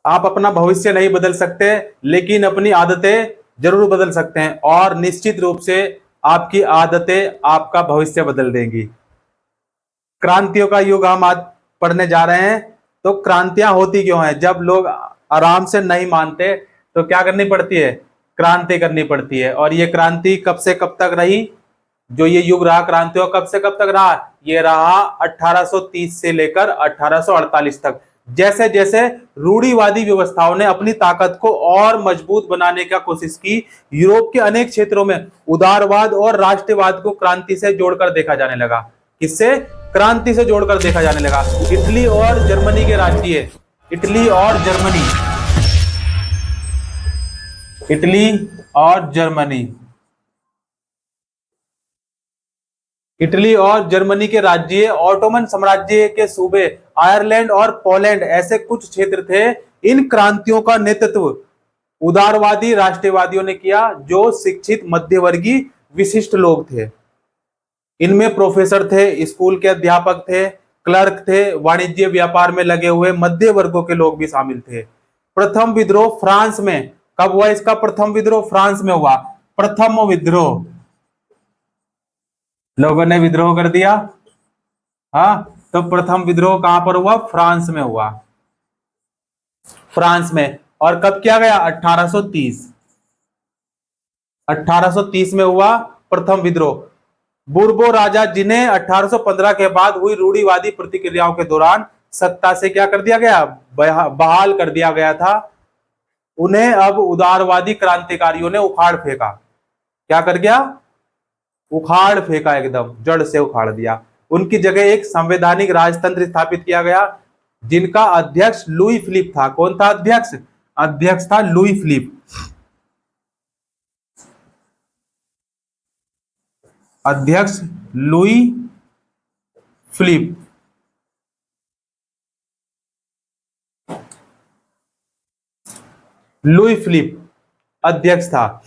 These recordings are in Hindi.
आप अपना भविष्य नहीं बदल सकते, लेकिन अपनी आदतें जरूर बदल सकते हैं, और निश्चित रूप से आपकी आदतें आपका भविष्य बदल देंगी। क्रांतियों का युग हम आज पढ़ने जा रहे हैं। तो क्रांतियां होती क्यों हैं? जब लोग आराम से नहीं मानते तो क्या करनी पड़ती है? क्रांति करनी पड़ती है। और ये क्रांति कब से कब तक रही? जो ये युग रहा क्रांतियों, कब से कब तक रहा? ये रहा 1830 से लेकर 1848 तक। जैसे जैसे रूढ़िवादी व्यवस्थाओं ने अपनी ताकत को और मजबूत बनाने का कोशिश की, यूरोप के अनेक क्षेत्रों में उदारवाद और राष्ट्रवाद को क्रांति से जोड़कर देखा जाने लगा। किससे? क्रांति से जोड़कर देखा जाने लगा। इटली और जर्मनी के राज्य, इटली और जर्मनी, इटली और जर्मनी, इटली और जर्मनी के राज्य, ऑटोमन साम्राज्य के सूबे, आयरलैंड और पोलैंड, ऐसे कुछ क्षेत्र थे। इन क्रांतियों का नेतृत्व उदारवादी राष्ट्रवादियों ने किया, जो शिक्षित मध्यवर्गीय विशिष्ट लोग थे। इनमें प्रोफेसर थे, स्कूल के अध्यापक थे, क्लर्क थे, वाणिज्य व्यापार में लगे हुए मध्य वर्गों के लोग भी शामिल थे। प्रथम विद्रोह फ्रांस में कब हुआ? इसका प्रथम विद्रोह फ्रांस में हुआ। प्रथम विद्रोह, लोगों ने विद्रोह कर दिया। हाँ, तो प्रथम विद्रोह कहां पर हुआ? फ्रांस में हुआ, फ्रांस में। और कब किया गया? 1830, 1830 में हुआ प्रथम विद्रोह। बुर्बो राजा, जिन्हें 1815 के बाद हुई रूढ़िवादी प्रतिक्रियाओं के दौरान सत्ता से क्या कर दिया गया? बहाल कर दिया गया था, उन्हें अब उदारवादी क्रांतिकारियों ने उखाड़ फेंका। क्या कर गया? उखाड़ फेंका, एकदम जड़ से उखाड़ दिया। उनकी जगह एक संवैधानिक राजतंत्र स्थापित किया गया, जिनका अध्यक्ष लुई फिलिप था। कौन था अध्यक्ष? अध्यक्ष था लुई फिलिप। अध्यक्ष लुई फिलिप। लुई फिलिप अध्यक्ष था।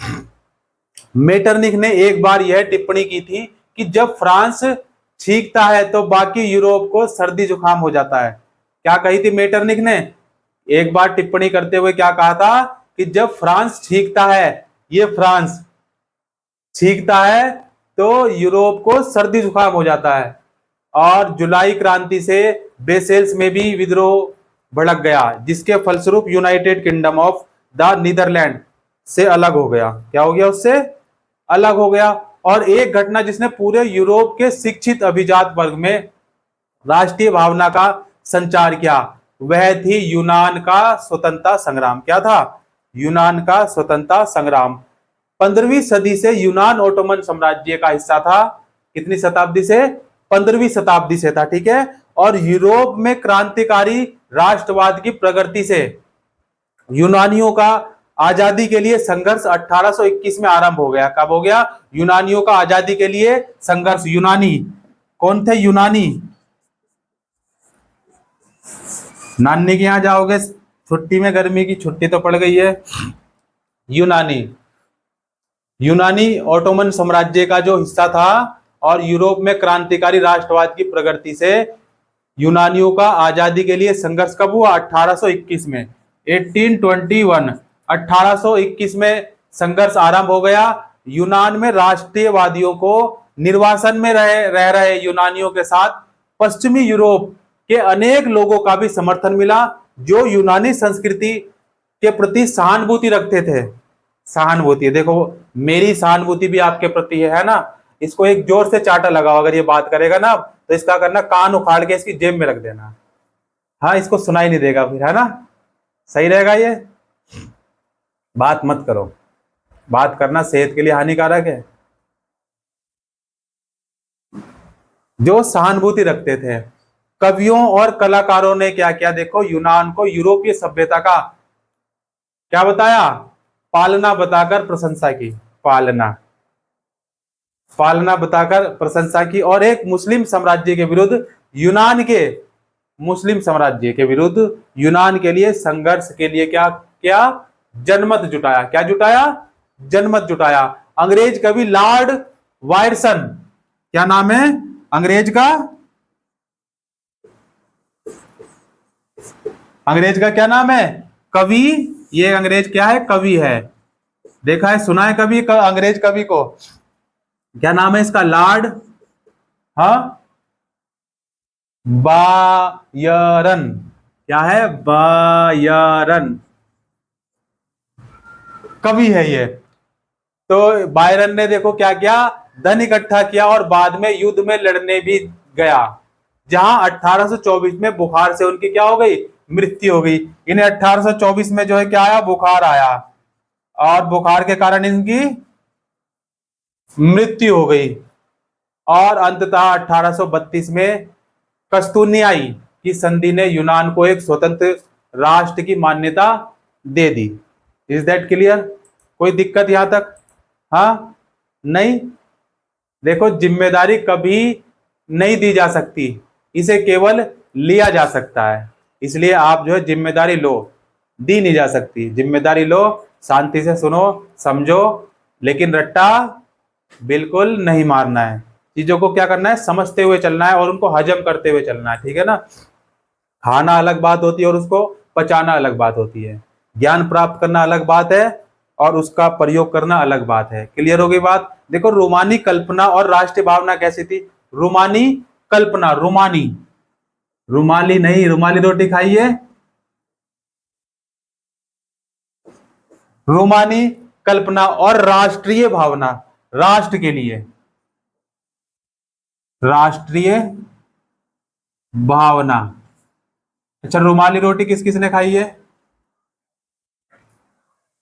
मेटरनिख ने एक बार यह टिप्पणी की थी कि जब फ्रांस छींकता है तो बाकी यूरोप को सर्दी जुकाम हो जाता है। क्या कही थी मेटरनिख ने? एक बार टिप्पणी करते हुए क्या कहा था कि जब फ्रांस छींकता है, ये फ्रांस छींकता है तो यूरोप को सर्दी जुकाम हो जाता है। और जुलाई क्रांति से ब्रसेल्स में भी विद्रोह भड़क गया, जिसके फलस्वरूप United Kingdom of the Netherlands से अलग हो गया। क्या हो गया? उससे अलग हो गया। और एक घटना जिसने पूरे यूरोप के शिक्षित अभिजात वर्ग में राष्ट्रीय भावना का संचार किया, वह थी यूनान का स्वतंत्रता संग्राम। क्या था? यूनान का स्वतंत्रता संग्राम। 15वीं सदी से यूनान ओटोमन साम्राज्य का हिस्सा था। कितनी शताब्दी से? 15वीं शताब्दी से था। ठीक है। और यूरोप में क्रांतिकारी राष्ट्रवाद की प्रगति से यूनानियों का आजादी के लिए संघर्ष 1821 में आरंभ हो गया। कब हो गया? यूनानियों का आजादी के लिए संघर्ष। यूनानी कौन थे? यूनानी। नानी के यहां जाओगे छुट्टी में, गर्मी की छुट्टी तो पड़ गई है। यूनानी, यूनानी ओटोमन साम्राज्य का जो हिस्सा था, और यूरोप में क्रांतिकारी राष्ट्रवाद की प्रगति से यूनानियों का आजादी के लिए संघर्ष कब हुआ? 1821 में। 1821, 1821 में संघर्ष आरंभ हो गया। यूनान में राष्ट्रीयवादियों को निर्वासन में रह रहे यूनानियों के साथ पश्चिमी यूरोप के अनेक लोगों का भी समर्थन मिला, जो यूनानी संस्कृति के प्रति सहानुभूति रखते थे। सहानुभूति, देखो मेरी सहानुभूति भी आपके प्रति है ना। इसको एक जोर से चाटा लगाओ, अगर ये बात करेगा ना तो इसका करना कान उखाड़ के इसकी जेब में रख देना। हाँ, इसको सुनाई नहीं देगा फिर, है ना। सही रहेगा ये। बात मत करो, बात करना सेहत के लिए हानिकारक है। जो सहानुभूति रखते थे, कवियों और कलाकारों ने क्या किया? देखो, यूनान को यूरोपीय सभ्यता का क्या बताया? पालना बताकर प्रशंसा की। पालना, पालना बताकर प्रशंसा की। और एक मुस्लिम साम्राज्य के विरुद्ध यूनान के, मुस्लिम साम्राज्य के विरुद्ध यूनान के लिए संघर्ष के लिए क्या क्या? जनमत जुटाया। क्या जुटाया? जनमत जुटाया। अंग्रेज कवि लॉर्ड वायरसन, क्या नाम है अंग्रेज का? अंग्रेज का क्या नाम है? कवि, ये अंग्रेज क्या है, कवि है। देखा है, सुना है कभी अंग्रेज कवि को? क्या नाम है इसका? लॉर्ड, हाँ, बायरन। क्या है? बायरन कवि है ये। तो बायरन ने देखो क्या किया, धन इकट्ठा किया और बाद में युद्ध में लड़ने भी गया, जहां 1824 में बुखार से उनकी क्या हो गई, मृत्यु हो गई। इन्हें 1824 में जो है क्या आया, बुखार आया, और बुखार के कारण इनकी मृत्यु हो गई। और अंततः 1832 में कस्तूरनियाई की संधि ने यूनान को एक स्वतंत्र राष्ट्र की मान्यता दे दी। Is that clear? कोई दिक्कत यहां तक? हाँ, नहीं। देखो, जिम्मेदारी कभी नहीं दी जा सकती, इसे केवल लिया जा सकता है। इसलिए आप जो है जिम्मेदारी लो, दी नहीं जा सकती। जिम्मेदारी लो, शांति से सुनो, समझो, लेकिन रट्टा बिल्कुल नहीं मारना है। चीजों को क्या करना है, समझते हुए चलना है और उनको हजम करते हुए चलना है, ठीक है ना। खाना अलग बात होती है और उसको पचाना अलग बात होती है। ज्ञान प्राप्त करना अलग बात है और उसका प्रयोग करना अलग बात है। क्लियर हो गई बात? देखो, रूमानी कल्पना और राष्ट्रीय भावना कैसी थी? रूमानी कल्पना, रूमानी, रुमाली नहीं, रुमाली रोटी खाइए। रूमानी कल्पना और राष्ट्रीय भावना, राष्ट्र के लिए राष्ट्रीय भावना। अच्छा, रुमाली रोटी किस किसने खाई है?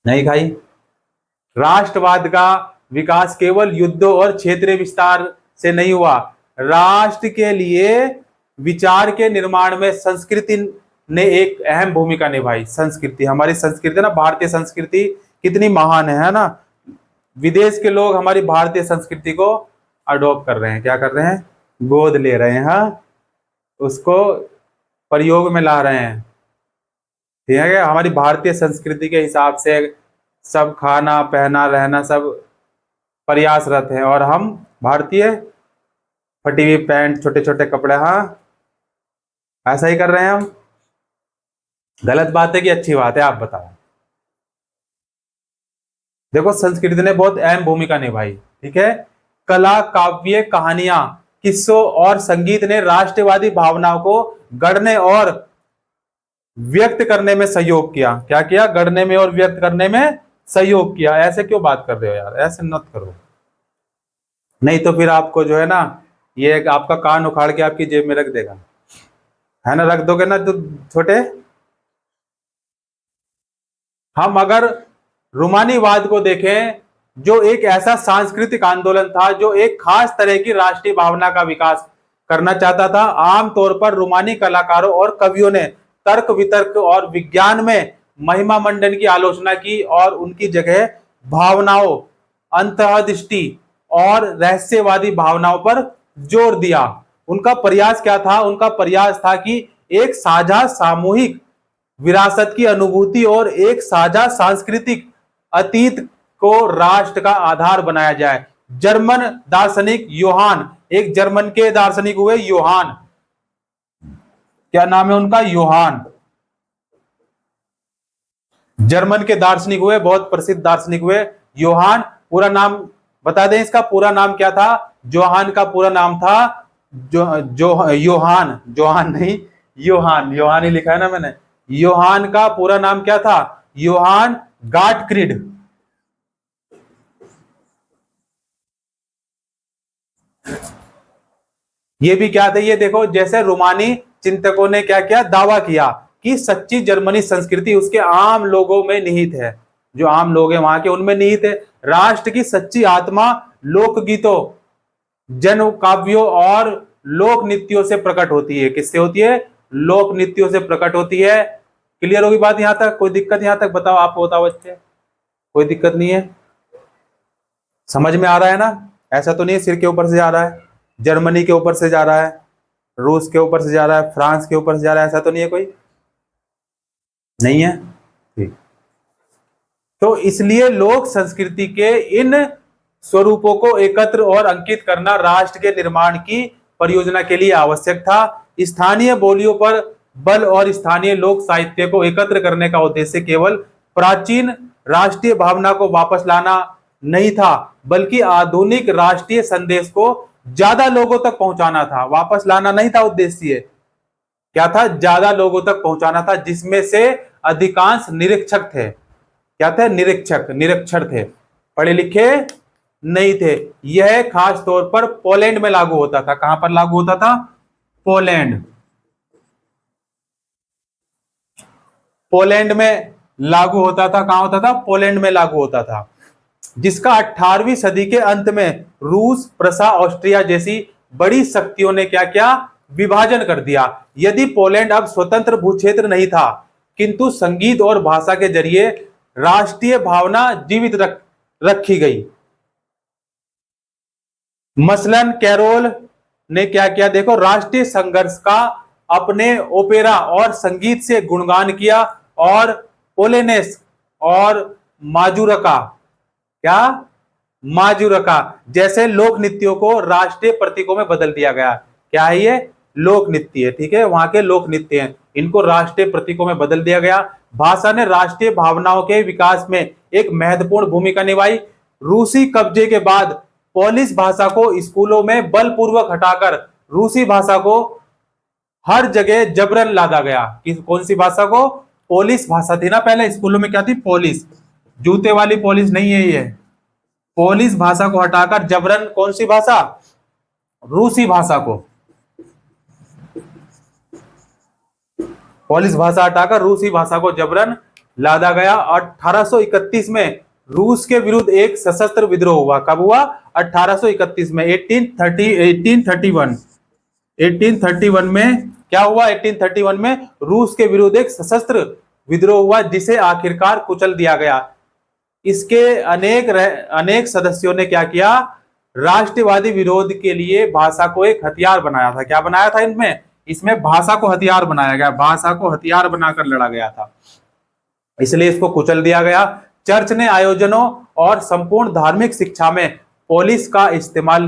नहीं खाई। राष्ट्रवाद का विकास केवल युद्धों और क्षेत्रीय विस्तार से नहीं हुआ। राष्ट्र के लिए विचार के निर्माण में संस्कृति ने एक अहम भूमिका निभाई। संस्कृति, हमारी संस्कृति ना, भारतीय संस्कृति कितनी महान है ना। विदेश के लोग हमारी भारतीय संस्कृति को अडॉप्ट कर रहे हैं, क्या कर रहे हैं, गोद ले रहे हैं, हाँ, उसको प्रयोग में ला रहे हैं। ठीक है, हमारी भारतीय संस्कृति के हिसाब से सब खाना पहना रहना सब प्रयासरत है, और हम भारतीय फटी हुई पैंट, छोटे छोटे कपड़े, हाँ, ऐसा ही कर रहे हैं हम। गलत बात है कि अच्छी बात है, आप बताओ। देखो, संस्कृति ने बहुत अहम भूमिका निभाई, ठीक है। कला, काव्य, कहानियां, किस्सों और संगीत ने राष्ट्रवादी भावनाओं को गढ़ने और व्यक्त करने में सहयोग किया। क्या किया? गढ़ने में और व्यक्त करने में सहयोग किया। ऐसे क्यों बात कर रहे हो यार, ऐसे मत करो, नहीं तो फिर आपको जो है ना, ये आपका कान उखाड़ के आपकी जेब में रख देगा, है ना, रख दोगे ना तो छोटे। हम अगर रूमानीवाद को देखें, जो एक ऐसा सांस्कृतिक आंदोलन था जो एक खास तरह की राष्ट्रीय भावना का विकास करना चाहता था। आमतौर पर रूमानी कलाकारों और कवियों ने तर्क वितर्क और विज्ञान में महिमा मंडन की आलोचना की और उनकी जगह भावनाओं, अंतर्दृष्टि और रहस्यवादी भावनाओं पर जोर दिया। उनका प्रयास क्या था? उनका प्रयास था कि एक साझा सामूहिक विरासत की अनुभूति और एक साझा सांस्कृतिक अतीत को राष्ट्र का आधार बनाया जाए। जर्मन दार्शनिक योहान, एक जर्मन के दार्शनिक हुए योहान, क्या नाम है उनका? योहान। जर्मन के दार्शनिक हुए, बहुत प्रसिद्ध दार्शनिक हुए, योहान। पूरा नाम बता दें, इसका पूरा नाम क्या था? जोहान का पूरा नाम था योहान, जोहान नहीं, योहान, योहान ही लिखा है ना मैंने। योहान का पूरा नाम क्या था? योहान गाटक्रिड। ये भी क्या थे? ये देखो, जैसे रोमानी चिंतकों ने क्या किया, दावा किया कि सच्ची जर्मनी संस्कृति उसके आम लोगों में निहित है। जो आम लोग हैं वहां के, उनमें निहित है। राष्ट्र की सच्ची आत्मा लोकगीतों, जन काव्यों और लोक नृत्यों से प्रकट होती है। किससे होती है? लोक नृत्यों से प्रकट होती है। क्लियर होगी बात यहां तक? कोई दिक्कत यहां तक? बताओ, आप बताओ बच्चे, कोई दिक्कत नहीं है? समझ में आ रहा है ना? ऐसा तो नहीं है सिर के ऊपर से जा रहा है, जर्मनी के ऊपर से जा रहा है, रूस के ऊपर से जा रहा है, फ्रांस के ऊपर से जा रहा है, ऐसा तो नहीं है? कोई नहीं है? ठीक। तो इसलिए लोक संस्कृति के इन स्वरूपों को एकत्र और अंकित करना राष्ट्र के निर्माण की परियोजना के लिए आवश्यक था। स्थानीय बोलियों पर बल और स्थानीय लोक साहित्य को एकत्र करने का उद्देश्य केवल प्राचीन राष्ट्रीय भावना को वापस लाना नहीं था, बल्कि आधुनिक राष्ट्रीय संदेश को ज्यादा लोगों तक पहुंचाना था। वापस लाना नहीं था उद्देश्य, क्या था? ज्यादा लोगों तक पहुंचाना था, जिसमें से अधिकांश निरीक्षक थे। क्या थे? निरक्षर थे, पढ़े लिखे नहीं थे। यह खास तौर पर पोलैंड में लागू होता था। कहां पर लागू होता था? पोलैंड में लागू होता था। कहां होता था? पोलैंड में लागू होता था, जिसका 18वीं सदी के अंत में रूस, प्रशा, ऑस्ट्रिया जैसी बड़ी शक्तियों ने क्या किया? विभाजन कर दिया। यदि पोलैंड अब स्वतंत्र भूक्षेत्र नहीं था, किंतु संगीत और भाषा के जरिए राष्ट्रीय भावना जीवित रखी गई। मसलन कैरोल ने क्या किया? देखो, राष्ट्रीय संघर्ष का अपने ओपेरा और संगीत से गुणगान किया, और पोलेनेस और माजूरका जैसे लोक नृत्यों को राष्ट्रीय प्रतीकों में बदल दिया गया। क्या है ये? लोक नृत्य है, ठीक है, वहां के लोक नृत्य हैं, इनको राष्ट्रीय प्रतीकों में बदल दिया गया। भाषा ने राष्ट्रीय भावनाओं के विकास में एक महत्वपूर्ण भूमिका निभाई। रूसी कब्जे के बाद पोलिश भाषा को स्कूलों में बलपूर्वक हटाकर रूसी भाषा को हर जगह जबरन लादा गया। कौन सी भाषा को? पोलिश भाषा थी ना पहले स्कूलों में, क्या थी? पोलिश, जूते वाली पोलिश नहीं है ये। पोलिश भाषा को हटाकर जबरन कौन सी भाषा? रूसी भाषा को। पोलिश भाषा हटाकर रूसी भाषा को जबरन लादा गया। 1831 में रूस के विरुद्ध एक सशस्त्र विद्रोह हुआ। कब हुआ? 1831 में। 1831 में क्या हुआ? 1831 में रूस के विरुद्ध एक सशस्त्र विद्रोह हुआ, जिसे आखिरकार कुचल दिया गया। इसके अनेक सदस्यों ने क्या किया? राष्ट्रवादी विरोध के लिए भाषा को एक हथियार बनाया था। क्या बनाया था? इसमें भाषा को हथियार बनाया गया, भाषा को हथियार बनाकर लड़ा गया था, इसलिए इसको कुचल दिया गया। चर्च ने आयोजनों और संपूर्ण धार्मिक शिक्षा में पोलिश का इस्तेमाल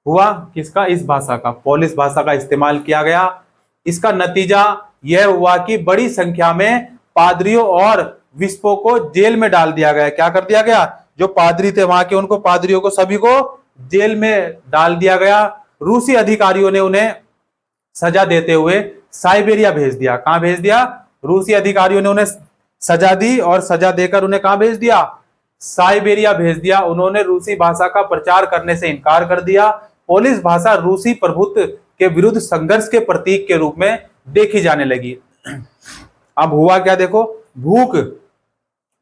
हुआ। किसका? इस भाषा का, पोलिश भाषा का इस्तेमाल किया गया। इसका नतीजा यह हुआ कि बड़ी संख्या में पादरियों और बिशपों को जेल में डाल दिया गया। क्या कर दिया गया? जो पादरी थे वहां के, उनको, पादरियों को, सभी को जेल में डाल दिया गया। रूसी अधिकारियों ने उन्हें सजा देते हुए साइबेरिया भेज दिया। कहां भेज दिया? रूसी अधिकारियों ने उन्हें सजा दी, और सजा देकर उन्हें कहां भेज दिया? साइबेरिया भेज दिया। उन्होंने रूसी भाषा का प्रचार करने से इनकार कर दिया। पोलिश भाषा रूसी प्रभुत्व के विरुद्ध संघर्ष के प्रतीक के रूप में देखी जाने लगी। अब हुआ क्या? देखो,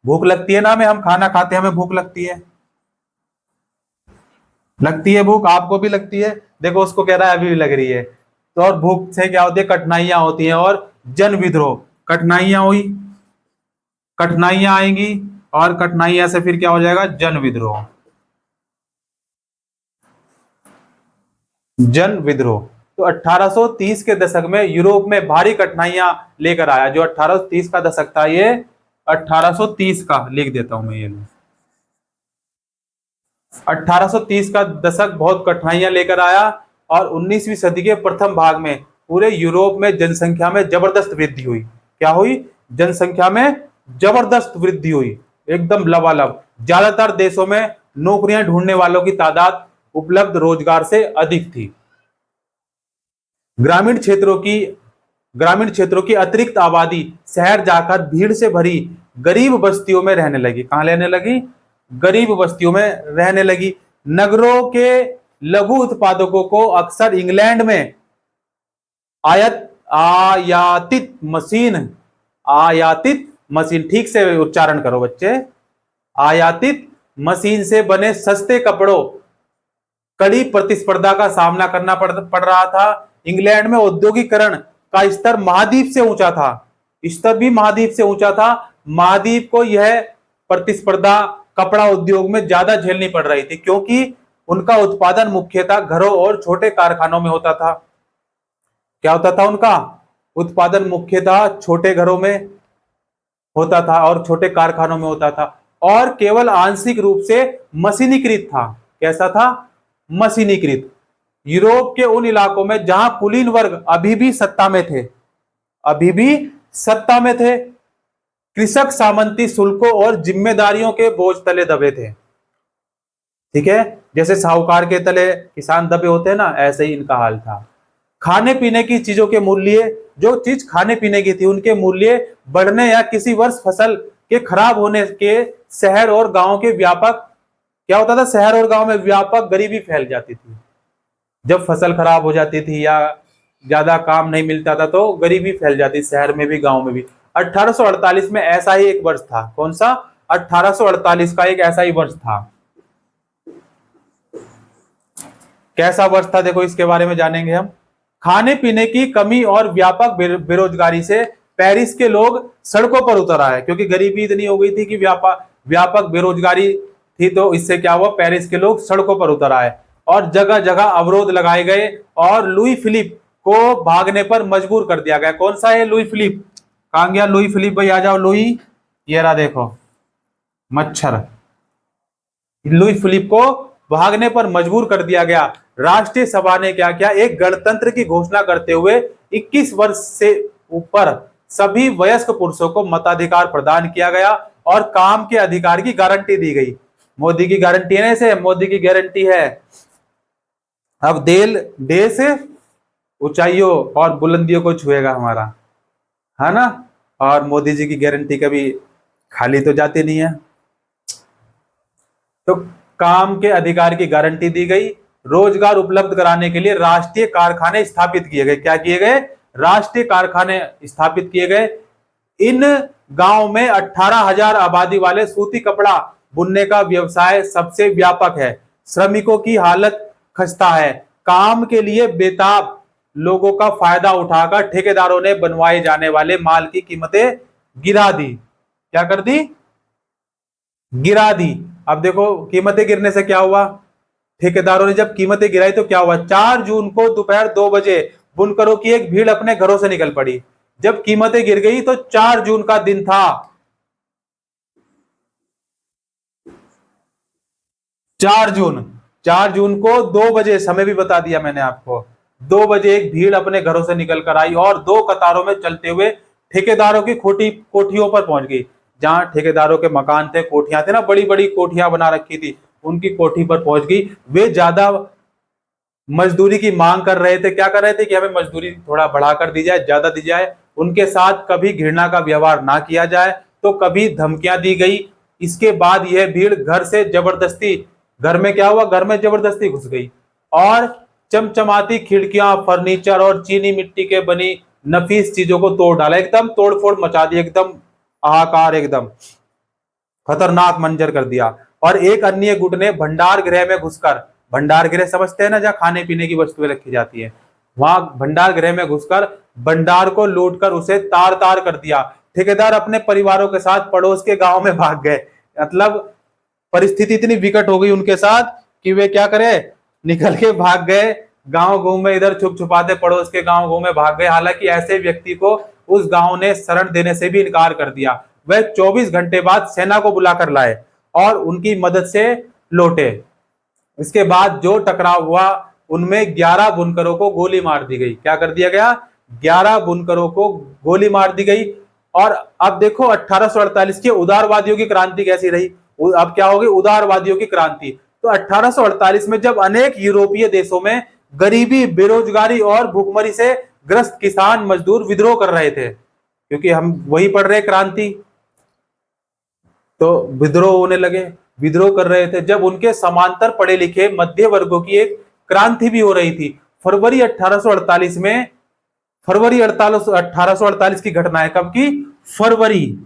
भूख लगती है ना हमें, हम खाना खाते हैं, हमें भूख लगती है भूख, आपको भी लगती है। देखो, उसको कह रहा है अभी भी लग रही है। तो और भूख से क्या होती है? कठिनाइयां होती हैं, और जन विद्रोह, कठिनाइयां आएंगी, और कठिनाइयां से फिर क्या हो जाएगा? जन विद्रोह। तो 1830 के दशक में यूरोप में भारी कठिनाइयां लेकर आया। जो 1830 का दशक था, ये 1830 का लिख देता हूं मैं, ये 1830 का दशक बहुत कठिनाइयां लेकर आया, और 19वीं सदी के प्रथम भाग में पूरे यूरोप में जनसंख्या में जबरदस्त वृद्धि हुई। क्या हुई? जनसंख्या में जबरदस्त वृद्धि हुई, एकदम लबालब। ज्यादातर देशों में नौकरियां ढूंढने वालों की तादाद उपलब्ध रोजगार से अधिक थी। ग्रामीण क्षेत्रों की अतिरिक्त आबादी शहर जाकर भीड़ से भरी गरीब बस्तियों में रहने लगी। कहां रहने लगी? गरीब बस्तियों में रहने लगी। नगरों के लघु उत्पादकों को अक्सर इंग्लैंड में आयातित मशीन, ठीक से उच्चारण करो बच्चे, आयातित मशीन से बने सस्ते कपड़ों कड़ी प्रतिस्पर्धा का सामना करना पड़ रहा था। इंग्लैंड में औद्योगिकरण का स्तर महाद्वीप से ऊंचा था, स्तर भी महाद्वीप से ऊंचा था। महाद्वीप को यह प्रतिस्पर्धा कपड़ा उद्योग में ज्यादा झेलनी पड़ रही थी, क्योंकि उनका उत्पादन मुख्यतः घरों और छोटे कारखानों में होता था। क्या होता था? उनका उत्पादन मुख्यतः छोटे घरों में होता था और छोटे कारखानों में होता था, और केवल आंशिक रूप से मशीनीकृत था। कैसा था? मशीनीकृत। यूरोप के उन इलाकों में जहां कुलीन वर्ग अभी भी सत्ता में थे, अभी भी सत्ता में थे। कृषक सामंती शुल्कों और जिम्मेदारियों के बोझ तले दबे थे। ठीक है, जैसे साहूकार के तले किसान दबे होते हैं ना, ऐसे ही इनका हाल था। खाने पीने की चीजों के मूल्य, जो चीज खाने पीने की थी उनके मूल्य बढ़ने या किसी वर्ष फसल के खराब होने के शहर और गांव के व्यापक, क्या होता था, शहर और गांव में व्यापक गरीबी फैल जाती थी। जब फसल खराब हो जाती थी या ज्यादा काम नहीं मिलता था तो गरीबी फैल जाती, शहर में भी गांव में भी। 1848 में ऐसा ही एक वर्ष था। कौन सा? 1848 का एक ऐसा ही वर्ष था। कैसा वर्ष था देखो, इसके बारे में जानेंगे हम। खाने पीने की कमी और व्यापक बेरोजगारी से पेरिस के लोग सड़कों पर उतर आए, क्योंकि गरीबी इतनी हो गई थी कि व्यापक बेरोजगारी थी। तो इससे क्या हुआ, पेरिस के लोग सड़कों पर उतर आए और जगह जगह अवरोध लगाए गए और लुई फिलिप को भागने पर मजबूर कर दिया गया। कौन सा है लुई फिलिप? कहां गया लुई फिलिप? भाई आ जाओ। लुई, ये रहा देखो मच्छर। लुई फिलिप को भागने पर मजबूर कर दिया गया। राष्ट्रीय सभा ने क्या किया, एक गणतंत्र की घोषणा करते हुए 21 वर्ष से ऊपर सभी वयस्क पुरुषों को मताधिकार प्रदान किया गया और काम के अधिकार की गारंटी दी गई। मोदी की गारंटी है ना, इसे मोदी की गारंटी है। अब देश ऊंचाइयों और बुलंदियों को छुएगा हमारा, है ना। और मोदी जी की गारंटी कभी खाली तो जाती नहीं है। तो काम के अधिकार की गारंटी दी गई। रोजगार उपलब्ध कराने के लिए राष्ट्रीय कारखाने स्थापित किए गए। क्या किए गए? राष्ट्रीय कारखाने स्थापित किए गए। इन गांव में 18,000 आबादी वाले सूती कपड़ा बुनने का व्यवसाय सबसे व्यापक है। श्रमिकों की हालत खस्ता है। काम के लिए बेताब लोगों का फायदा उठाकर ठेकेदारों ने बनवाए जाने वाले माल की कीमतें गिरा दी। क्या कर दी? गिरा दी। अब देखो कीमतें गिरने से क्या हुआ, ठेकेदारों ने जब कीमतें गिराई तो क्या हुआ, 4 जून को दोपहर 2 बजे बुनकरों की एक भीड़ अपने घरों से निकल पड़ी। जब कीमतें गिर गई तो 4 जून का दिन था। 4 जून को 2 बजे, समय भी बता दिया मैंने आपको, 2 बजे एक भीड़ अपने घरों से निकल कर आई और 2 कतारों में चलते हुए ठेकेदारों की कोठियों पर पहुंच गई। जहां ठेकेदारों के मकान थे, कोठियां थे ना, बड़ी बड़ी कोठियां बना रखी थी, उनकी कोठी पर पहुंच गई। वे ज्यादा मजदूरी की मांग कर रहे थे। क्या कर रहे थे कि हमें मजदूरी थोड़ा बढ़ा कर दी जाए, ज्यादा दी जाए। उनके साथ कभी घृणा का व्यवहार ना किया जाए तो कभी धमकियां दी गई। इसके बाद यह भीड़ घर में क्या हुआ, घर में जबरदस्ती घुस गई और चमचमाती खिड़कियां, फर्नीचर और चीनी मिट्टी के बनी नफीस चीजों को तोड़ डाला। एकदम तोड़फोड़ मचा दी, एकदम हाहाकार, एकदम खतरनाक मंजर कर दिया। और एक अन्य गुट ने भंडार गृह में घुसकर, भंडार गृह समझते हैं ना, जहां खाने पीने की वस्तुएं रखी जाती है, वहां भंडार गृह में घुसकर भंडार को लूटकर उसे तार तार कर दिया। ठेकेदार अपने परिवारों के साथ पड़ोस के गांव में भाग गए। मतलब परिस्थिति इतनी विकट हो गई उनके साथ कि वे क्या करे, निकल के भाग गए गांव गांव में, इधर छुप छुपाते पड़ोस के गांव गांव में भाग गए। हालांकि ऐसे व्यक्ति को उस गांव ने शरण देने से भी इनकार कर दिया। वह 24 घंटे बाद सेना को बुलाकर लाए और उनकी मदद से लौटे। इसके बाद जो टकराव हुआ उनमें 11 बुनकरों को गोली मार दी गई। क्या कर दिया गया? 11 बुनकरों को गोली मार दी गई। और अब देखो 1848 की उदारवादियों की क्रांति कैसी रही। अब क्या होगी? उदारवादियों की क्रांति। तो 1848 में जब अनेक यूरोपीय देशों में गरीबी, बेरोजगारी और भूखमरी से ग्रस्त किसान मजदूर विद्रोह कर रहे थे, क्योंकि हम वही पढ़ रहे क्रांति, तो विद्रोह होने लगे, विद्रोह कर रहे थे। जब उनके समांतर पढ़े लिखे मध्य वर्गों की एक क्रांति भी हो रही थी। फरवरी 1848 की घटना है। कब की? फरवरी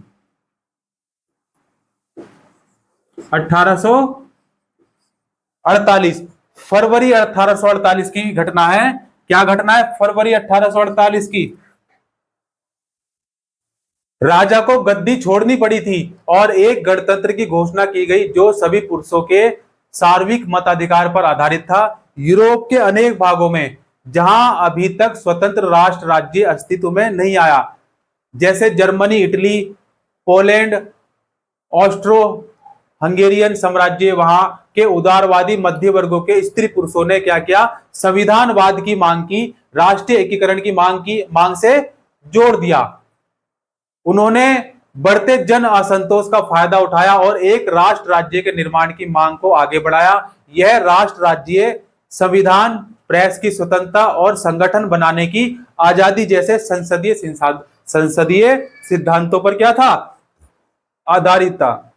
1848, फरवरी 1848 की घटना है। क्या घटना है? फरवरी 1848 की। राजा को गद्दी छोड़नी पड़ी थी और एक गणतंत्र की घोषणा की गई जो सभी पुरुषों के सार्वत्रिक मताधिकार पर आधारित था। यूरोप के अनेक भागों में जहां अभी तक स्वतंत्र राष्ट्र राज्य अस्तित्व में नहीं आया, जैसे Germany, Italy, Poland, Austro Hungarian साम्राज्य, वहां के उदारवादी मध्य वर्गों के स्त्री पुरुषों ने क्या किया? संविधानवाद की मांग की, राष्ट्रीय एकीकरण की मांग से जोड़ दिया। उन्होंने बढ़ते जन असंतोष का फायदा उठाया और एक राष्ट्र राज्य के निर्माण की मांग को आगे बढ़ाया। यह राष्ट्र राज्य संविधान, प्रेस की स्वतंत्रता और संगठन बनाने की आजादी जैसे संसदीय सिद्धांतों पर क्या था? आधारित था।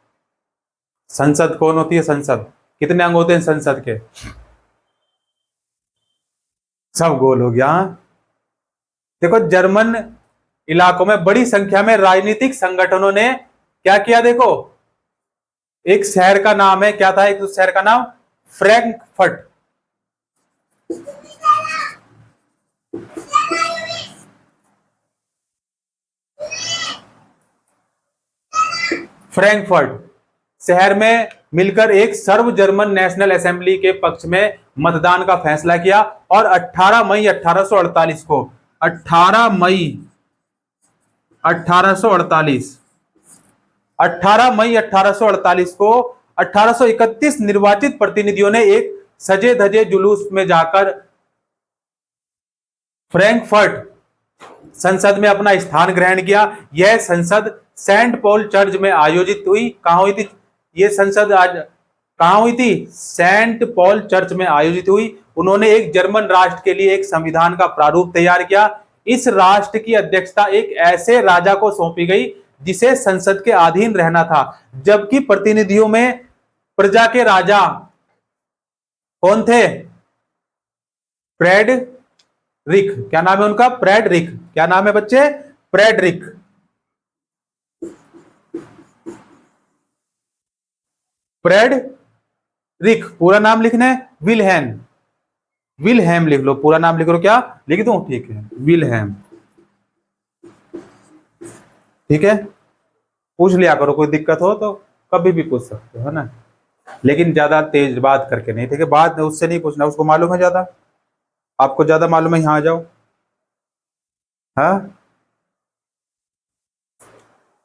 संसद कौन होती है? संसद कितने अंग होते हैं संसद के? सब गोल हो गया। देखो, जर्मन इलाकों में बड़ी संख्या में राजनीतिक संगठनों ने क्या किया? देखो, एक शहर का नाम है, क्या था एक उस शहर का नाम? फ्रैंकफर्ट। फ्रैंकफर्ट शहर में मिलकर एक सर्व जर्मन नेशनल असेंबली के पक्ष में मतदान का फैसला किया और 18 मई 1848 को 18 मई 1848 18 मई 1848 को 1831 निर्वाचित प्रतिनिधियों ने एक सजे धजे जुलूस में जाकर फ्रैंकफर्ट संसद में अपना स्थान ग्रहण किया। यह संसद सेंट पॉल चर्च में आयोजित हुई। कहां हुई थी ये संसद? आज कहां हुई थी? सेंट पॉल चर्च में आयोजित हुई। उन्होंने एक जर्मन राष्ट्र के लिए एक संविधान का प्रारूप तैयार किया। इस राष्ट्र की अध्यक्षता एक ऐसे राजा को सौंपी गई जिसे संसद के अधीन रहना था, जबकि प्रतिनिधियों में प्रजा के राजा कौन थे? फ्रेडरिक। क्या नाम है उनका? फ्रेडरिक। क्या नाम है बच्चे? फ्रेडरिक। फ्रेडरिक पूरा नाम लिखना है विलहेम। विलहेम लिख लो, पूरा नाम लिख लो। क्या लिख दूं? ठीक है, विलहेम। ठीक है, पूछ लिया करो, कोई दिक्कत हो तो कभी भी पूछ सकते हो, है ना, लेकिन ज्यादा तेज बात करके नहीं। ठीक है, बात उससे नहीं पूछना, उसको मालूम है ज्यादा, आपको ज्यादा मालूम है, यहां आ जाओ। हाँ,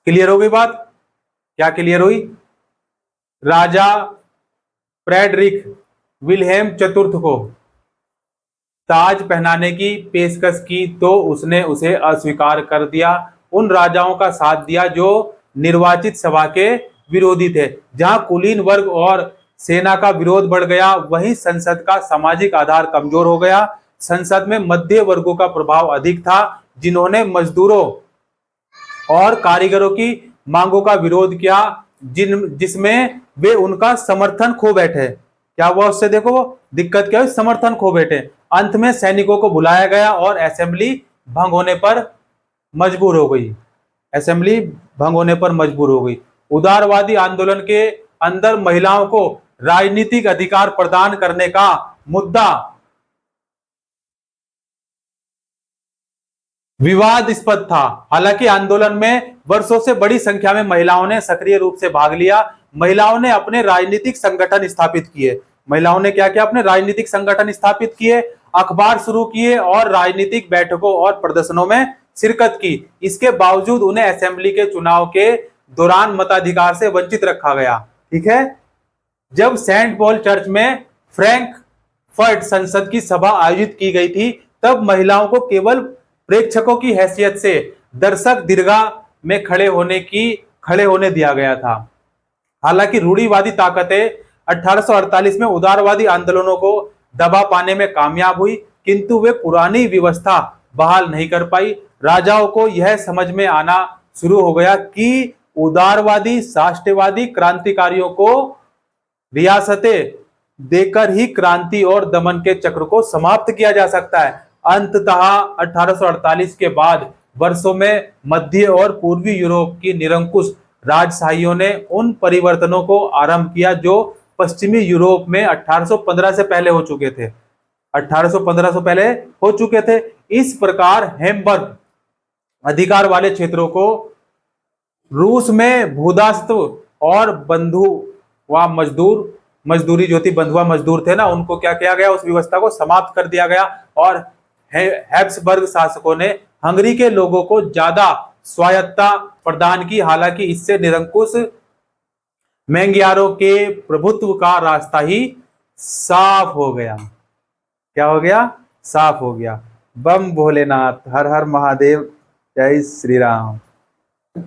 क्लियर हो गई बात? क्या क्लियर हुई? राजा फ्रेडरिक विल्हेम चतुर्थ को ताज पहनाने की पेशकश की तो उसने उसे अस्वीकार कर दिया। उन राजाओं का साथ दिया जो निर्वाचित सभा के विरोधी थे। जहां कुलीन वर्ग और सेना का विरोध बढ़ गया, वहीं संसद का सामाजिक आधार कमजोर हो गया। संसद में मध्य वर्गों का प्रभाव अधिक था, जिन्होंने मजदूरों और कारीगरों की मांगों का विरोध किया, जिसमें वे उनका समर्थन खो बैठे। क्या हुआ उससे? देखो दिक्कत क्या हुई, समर्थन खो बैठे। अंत में सैनिकों को बुलाया गया और असेंबली भंग होने पर मजबूर हो गई। असेंबली भंग होने पर मजबूर हो गई। उदारवादी आंदोलन के अंदर महिलाओं को राजनीतिक अधिकार प्रदान करने का मुद्दा विवादास्पद था। हालांकि आंदोलन में वर्षों से बड़ी संख्या में महिलाओं ने सक्रिय रूप से भाग लिया। महिलाओं ने अपने राजनीतिक संगठन स्थापित किए। महिलाओं ने क्या किया? अपने राजनीतिक संगठन स्थापित किए, अखबार शुरू किए और राजनीतिक बैठकों और प्रदर्शनों में शिरकत की। इसके बावजूद उन्हें असेंबली के चुनाव के दौरान मताधिकार से वंचित रखा गया। ठीक है, जब सेंट पॉल चर्च में फ्रैंकफर्ट संसद की सभा आयोजित की गई थी, तब महिलाओं को केवल प्रेक्षकों की हैसियत से दर्शक दीर्घा में खड़े होने दिया गया था। हालांकि रूढ़िवादी ताकतें 1848 में उदारवादी आंदोलनों को दबा पाने में कामयाब हुई, किंतु वे पुरानी व्यवस्था बहाल नहीं कर पाई। राजाओं को यह समझ में आना शुरू हो गया कि उदारवादी साम्राज्यवादी क्रांतिकारियों को रियासतें देकर ही क्रांति और दमन के चक्र को समाप्त किया जा सकता है। अंततः 1848 के बाद वर्षों में मध्य और पूर्वी यूरोप की निरंकुश राजशाहियों ने उन परिवर्तनों को आरंभ किया जो पश्चिमी यूरोप में 1815 से पहले हो चुके थे। 1815 से पहले हो चुके थे। इस प्रकार हैम्बर्ग अधिकार वाले क्षेत्रों को रूस में भूदास्त्व और बंधुआ मजदूरी जो थी, बंधुआ मजदूर थे ना, उनको क्या किया गया? उस व्यवस्था को समाप्त कर दिया गया। और हैब्सबर्ग शासकों ने हंगरी के लोगों को ज्यादा स्वायत्तता प्रदान की। हालांकि इससे निरंकुश मैंगियारों के प्रभुत्व का रास्ता ही साफ हो गया। क्या हो गया? साफ हो गया। बम भोलेनाथ, हर हर महादेव। जय श्री राम।